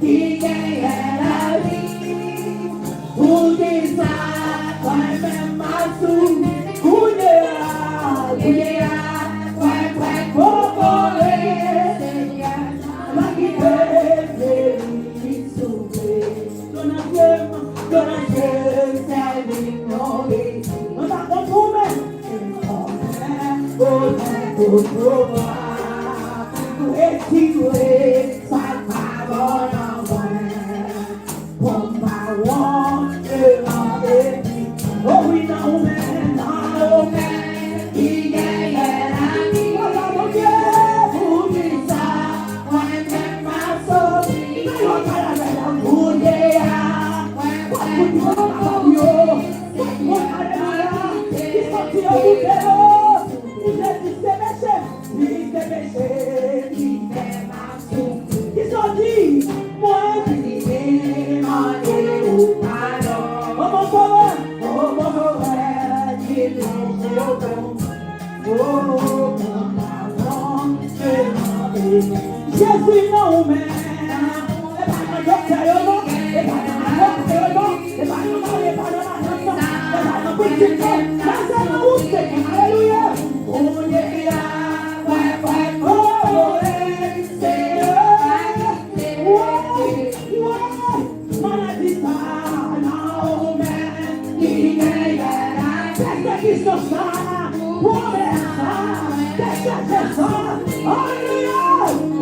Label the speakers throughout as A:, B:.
A: qui gagne la vie. Pour qui ça, quand même ma sou, couillera, oh, we know, man, no man, he ain't got me. Oh, yeah, who is that? Why can't my soul be? Oh, yeah, what would you about you? What hallelujah? It's not your good devil. It's the mission. It's the mission. It's the master. It's not me. Moi, c'est mon Dieu. Jésus non mais Alléluia.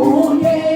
A: Oh yeah,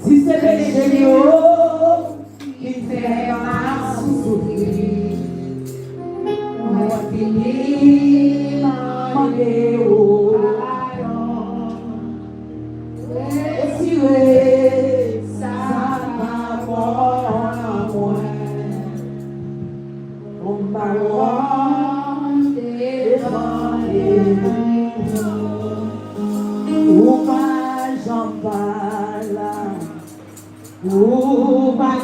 A: si c'est péché qui fait mal souffrir, on finit demander au pardon. Et si ça m'a bon moi, on va devant ou pas j'en parle. Ou pas